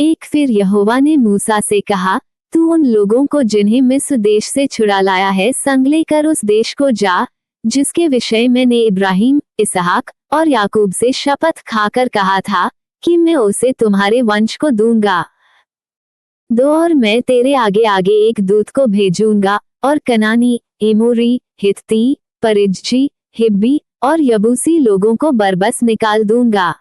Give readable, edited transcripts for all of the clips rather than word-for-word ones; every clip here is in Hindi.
एक फिर यहोवा ने मूसा से कहा, तू उन लोगों को जिन्हें मिस्र देश से छुड़ा लाया है संग लेकर उस देश को जा, जिसके विषय मैंने इब्राहिम, इसहाक और याकूब से शपथ खाकर कहा था कि मैं उसे तुम्हारे वंश को दूंगा। और मैं तेरे आगे आगे एक दूत को भेजूंगा और कनानी, एमोरी, हित्ती, परिज्जी, हिब्बी और यबूसी लोगों को बरबस निकाल दूंगा।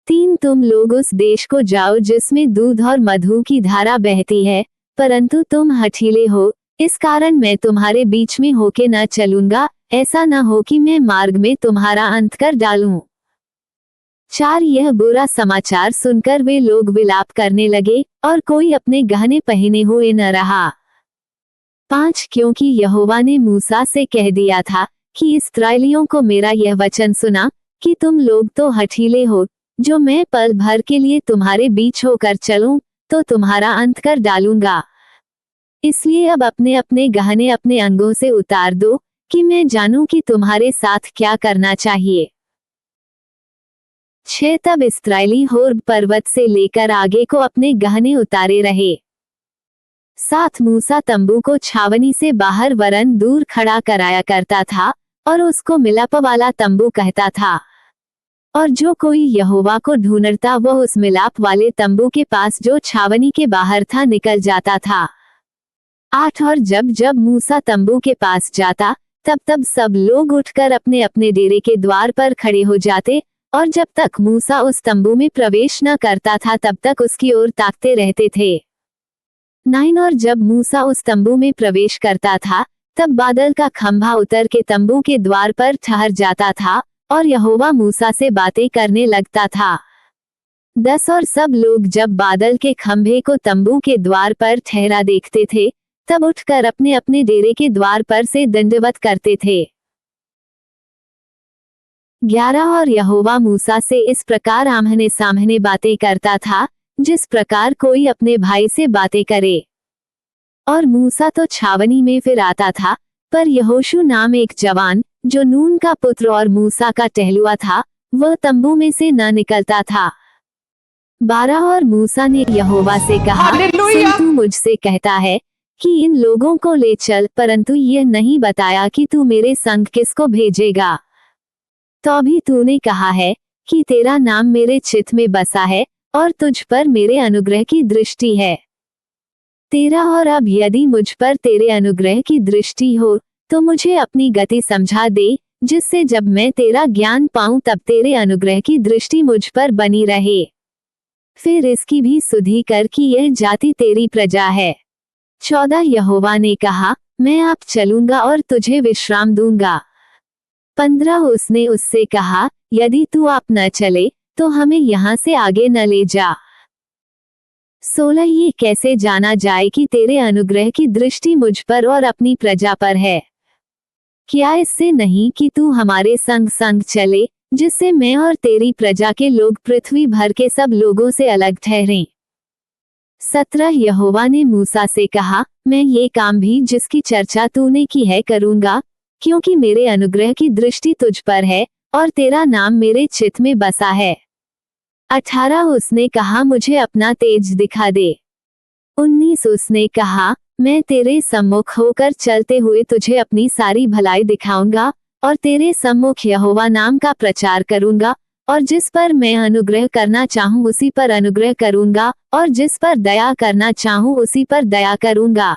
3 तुम लोग उस देश को जाओ जिसमें दूध और मधु की धारा बहती है, परंतु तुम हठीले हो, इस कारण मैं तुम्हारे बीच में होके न चलूंगा, ऐसा न हो कि मैं मार्ग में तुम्हारा अंत कर डालूं। 4 यह बुरा समाचार सुनकर वे लोग विलाप करने लगे और कोई अपने गहने पहने हुए न रहा। 5 क्योंकि यहोवा ने मूसा से कह दिया था कि इस्राएलियों को मेरा यह वचन सुना कि तुम लोग तो हठीले हो, जो मैं पल भर के लिए तुम्हारे बीच होकर चलूं तो तुम्हारा अंत कर डालूंगा। इसलिए अब अपने अपने गहने अपने अंगों से उतार दो कि मैं जानूं कि तुम्हारे साथ क्या करना चाहिए। 6 तब इस्राएली होर्ब पर्वत से लेकर आगे को अपने गहने उतारे रहे। 7 मूसा तंबू को छावनी से बाहर वरन दूर खड़ा कराया करता था और उसको मिलाप वाला तंबू कहता था। और जो कोई यहोवा को ढूंढता वह उस मिलाप वाले तंबू के पास जो छावनी के बाहर था निकल जाता था। 8 और जब जब मूसा तंबू के पास जाता तब तब सब लोग उठकर अपने अपने डेरे के द्वार पर खड़े हो जाते, और जब तक मूसा उस तंबू में प्रवेश न करता था तब तक उसकी ओर ताकते रहते थे। 9 और जब मूसा उस तंबू में प्रवेश करता था तब बादल का खंभा उतर के तंबू के द्वार पर ठहर जाता था और यहोवा मूसा से बातें करने लगता था। 10 और सब लोग जब बादल के खंभे को तंबू के द्वार पर ठहरा देखते थे तब उठकर अपने अपने डेरे के द्वार पर से दंडवत करते थे। 11 और यहोवा मूसा से इस प्रकार आमने सामने बातें करता था जिस प्रकार कोई अपने भाई से बातें करे। और मूसा तो छावनी में फिर आता था, पर यहोशू नाम एक जवान जो नून का पुत्र और मूसा का टहलुआ था, वह तंबू में से न निकलता था। 12 और मूसा ने यहोवा से कहा, सुन, तू मुझसे कहता है कि इन लोगों को ले चल, परंतु यह नहीं बताया कि तू मेरे संग किसको भेजेगा। तो भी तूने कहा है कि तेरा नाम मेरे चित्त में बसा है और तुझ पर मेरे अनुग्रह की दृष्टि है। 13 और अब यदि मुझ पर तेरे अनुग्रह की दृष्टि हो तो मुझे अपनी गति समझा दे, जिससे जब मैं तेरा ज्ञान पाऊं तब तेरे अनुग्रह की दृष्टि मुझ पर बनी रहे। फिर इसकी भी सुधि कर कि यह जाति तेरी प्रजा है। 14 यहोवा ने कहा, मैं आप चलूंगा और तुझे विश्राम दूंगा। 15 उसने उससे कहा, यदि तू आप न चले तो हमें यहाँ से आगे न ले जा। 16 ये कैसे जाना जाए कि तेरे अनुग्रह की दृष्टि मुझ पर और अपनी प्रजा पर है? क्या इससे नहीं कि तू हमारे संग संग चले, जिससे मैं और तेरी प्रजा के लोग पृथ्वी भर के सब लोगों से अलग ठहरें। 17 यहोवा ने मूसा से कहा, मैं ये काम भी जिसकी चर्चा तूने की है करूंगा, क्योंकि मेरे अनुग्रह की दृष्टि तुझ पर है और तेरा नाम मेरे चित्त में बसा है। 18 उसने कहा, मुझे अपना तेज दिखा दे। 19 उसने कहा, मैं तेरे सम्मुख होकर चलते हुए तुझे अपनी सारी भलाई दिखाऊंगा और तेरे सम्मुख यहोवा नाम का प्रचार करूंगा, और जिस पर मैं अनुग्रह करना चाहूं उसी पर अनुग्रह करूंगा और जिस पर दया करना चाहूं उसी पर दया करूंगा।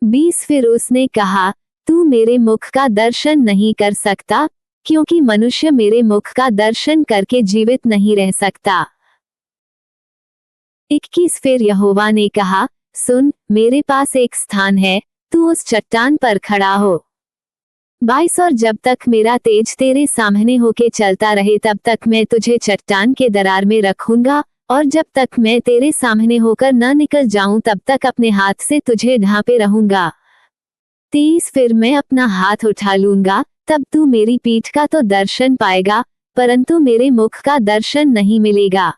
20 फिर उसने कहा, तू मेरे मुख का दर्शन नहीं कर सकता, क्योंकि मनुष्य मेरे मुख का दर्शन करके जीवित नहीं रह सकता। 21 फिर यहोवा ने कहा, सुन, मेरे पास एक स्थान है, तू उस चट्टान पर खड़ा हो। 22 और जब तक मेरा तेज तेरे सामने होके चलता रहे तब तक मैं तुझे चट्टान के दरार में रखूंगा, और जब तक मैं तेरे सामने होकर न निकल जाऊं तब तक अपने हाथ से तुझे ढांपे रहूंगा। 23 फिर मैं अपना हाथ उठा लूंगा, तब तू मेरी पीठ का तो दर्शन पाएगा, परंतु मेरे मुख का दर्शन नहीं मिलेगा।